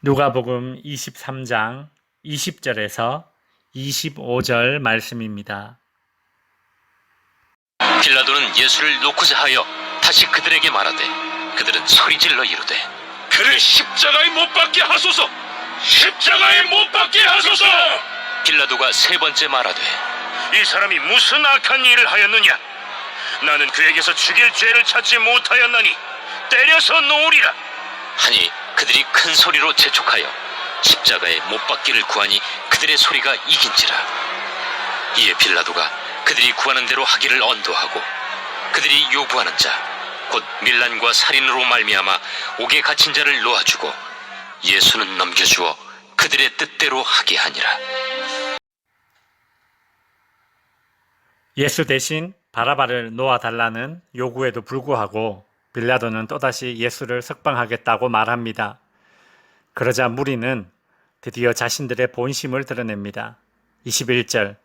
누가복음 23장 20절에서 25절 말씀입니다. 빌라도는 예수를 놓고자 하여 다시 그들에게 말하되 그들은 소리질러 이르되 그를 십자가에 못 박게 하소서! 십자가에 못 박게 하소서! 빌라도가 세 번째 말하되 이 사람이 무슨 악한 일을 하였느냐? 나는 그에게서 죽일 죄를 찾지 못하였나니 때려서 놓으리라. 하니 그들이 큰 소리로 재촉하여 십자가에 못 박기를 구하니 그들의 소리가 이긴지라. 이에 빌라도가 그들이 구하는 대로 하기를 언도하고 그들이 요구하는 자 곧 밀란과 살인으로 말미암아 옥에 갇힌 자를 놓아주고 예수는 넘겨주어 그들의 뜻대로 하게 하니라. 예수 대신 바라바를 놓아달라는 요구에도 불구하고 빌라도는 또다시 예수를 석방하겠다고 말합니다. 그러자 무리는 드디어 자신들의 본심을 드러냅니다. 21절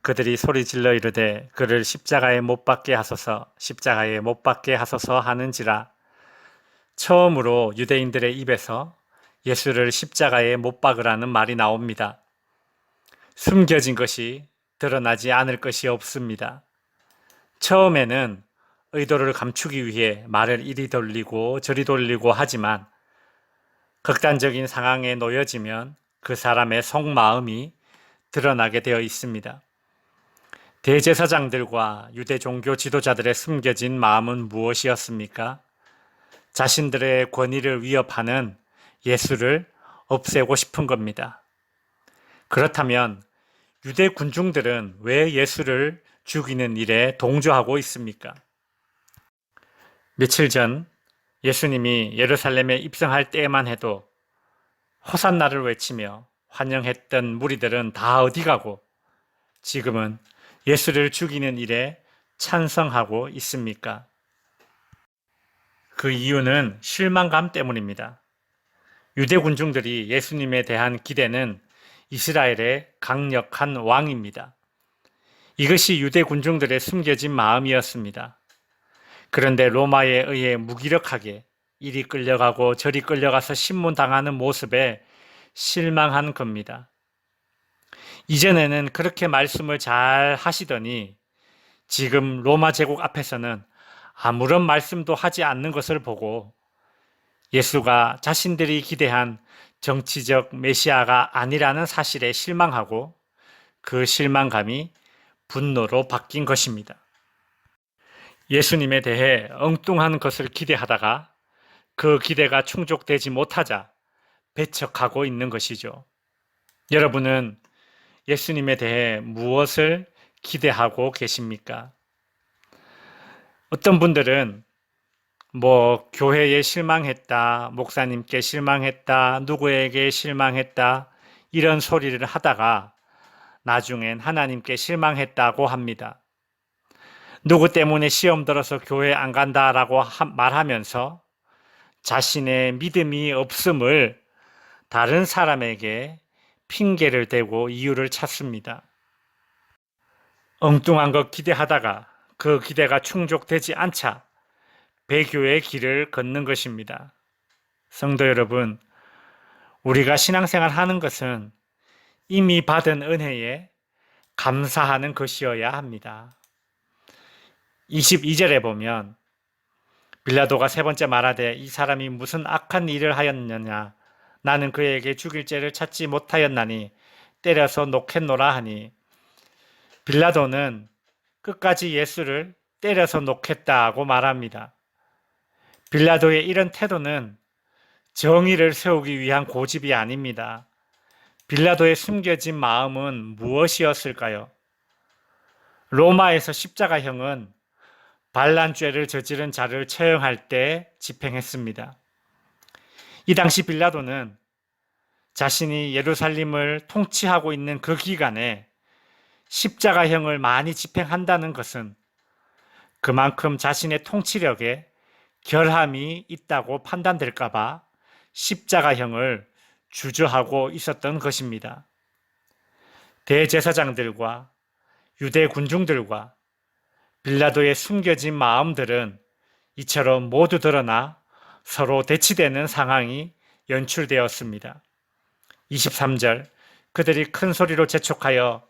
그들이 소리질러 이르되 그를 십자가에 못 박게 하소서 십자가에 못 박게 하소서 하는지라. 처음으로 유대인들의 입에서 예수를 십자가에 못 박으라는 말이 나옵니다. 숨겨진 것이 드러나지 않을 것이 없습니다. 처음에는 의도를 감추기 위해 말을 이리 돌리고 저리 돌리고 하지만 극단적인 상황에 놓여지면 그 사람의 속마음이 드러나게 되어 있습니다. 대제사장들과 유대 종교 지도자들의 숨겨진 마음은 무엇이었습니까? 자신들의 권위를 위협하는 예수를 없애고 싶은 겁니다. 그렇다면 유대 군중들은 왜 예수를 죽이는 일에 동조하고 있습니까? 며칠 전 예수님이 예루살렘에 입성할 때에만 해도 호산나를 외치며 환영했던 무리들은 다 어디 가고 지금은 예수를 죽이는 일에 찬성하고 있습니까? 그 이유는 실망감 때문입니다. 유대 군중들이 예수님에 대한 기대는 이스라엘의 강력한 왕입니다. 이것이 유대 군중들의 숨겨진 마음이었습니다. 그런데 로마에 의해 무기력하게 이리 끌려가고 저리 끌려가서 신문당하는 모습에 실망한 겁니다. 이전에는 그렇게 말씀을 잘 하시더니 지금 로마 제국 앞에서는 아무런 말씀도 하지 않는 것을 보고 예수가 자신들이 기대한 정치적 메시아가 아니라는 사실에 실망하고 그 실망감이 분노로 바뀐 것입니다. 예수님에 대해 엉뚱한 것을 기대하다가 그 기대가 충족되지 못하자 배척하고 있는 것이죠. 여러분은 예수님에 대해 무엇을 기대하고 계십니까? 어떤 분들은 교회에 실망했다, 목사님께 실망했다, 누구에게 실망했다 이런 소리를 하다가 나중엔 하나님께 실망했다고 합니다. 누구 때문에 시험 들어서 교회 안 간다라고 말하면서 자신의 믿음이 없음을 다른 사람에게 핑계를 대고 이유를 찾습니다. 엉뚱한 것 기대하다가 그 기대가 충족되지 않자 배교의 길을 걷는 것입니다. 성도 여러분, 우리가 신앙생활 하는 것은 이미 받은 은혜에 감사하는 것이어야 합니다. 22절에 보면 빌라도가 세 번째 말하되 이 사람이 무슨 악한 일을 하였느냐 나는 그에게 죽일 죄를 찾지 못하였나니 때려서 놓겠노라 하니 빌라도는 끝까지 예수를 때려서 놓겠다고 말합니다. 빌라도의 이런 태도는 정의를 세우기 위한 고집이 아닙니다. 빌라도의 숨겨진 마음은 무엇이었을까요? 로마에서 십자가형은 반란죄를 저지른 자를 처형할 때 집행했습니다. 이 당시 빌라도는 자신이 예루살렘을 통치하고 있는 그 기간에 십자가형을 많이 집행한다는 것은 그만큼 자신의 통치력에 결함이 있다고 판단될까봐 십자가형을 주저하고 있었던 것입니다. 대제사장들과 유대 군중들과 빌라도의 숨겨진 마음들은 이처럼 모두 드러나 서로 대치되는 상황이 연출되었습니다. 23절 그들이 큰 소리로 재촉하여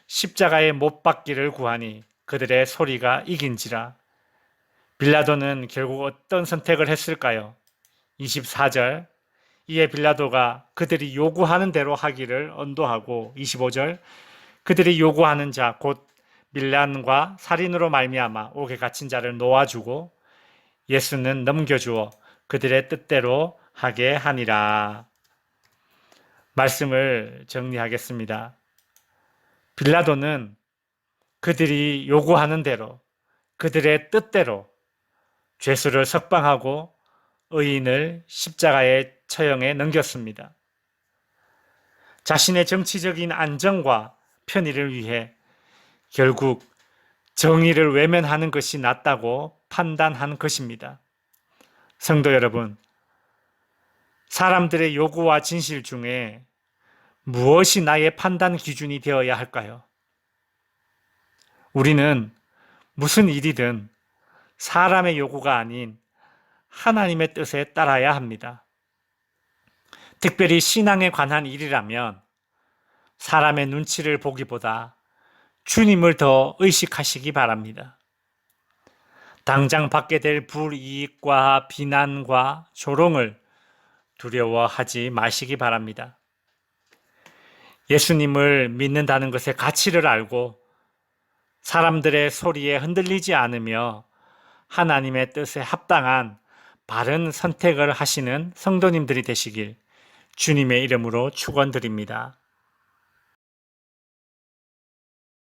십자가에 못 박기를 구하니 그들의 소리가 이긴지라. 빌라도는 결국 어떤 선택을 했을까요? 24절 이에 빌라도가 그들이 요구하는 대로 하기를 언도하고 25절 그들이 요구하는 자 곧 밀란과 살인으로 말미암아 옥에 갇힌 자를 놓아주고 예수는 넘겨주어 그들의 뜻대로 하게 하니라. 말씀을 정리하겠습니다. 빌라도는 그들이 요구하는 대로 그들의 뜻대로 죄수를 석방하고 의인을 십자가의 처형에 넘겼습니다. 자신의 정치적인 안정과 편의를 위해 결국 정의를 외면하는 것이 낫다고 판단한 것입니다. 성도 여러분, 사람들의 요구와 진실 중에 무엇이 나의 판단 기준이 되어야 할까요? 우리는 무슨 일이든 사람의 요구가 아닌 하나님의 뜻에 따라야 합니다. 특별히 신앙에 관한 일이라면 사람의 눈치를 보기보다 주님을 더 의식하시기 바랍니다. 당장 받게 될 불이익과 비난과 조롱을 두려워하지 마시기 바랍니다. 예수님을 믿는다는 것의 가치를 알고 사람들의 소리에 흔들리지 않으며 하나님의 뜻에 합당한 바른 선택을 하시는 성도님들이 되시길 주님의 이름으로 축원드립니다.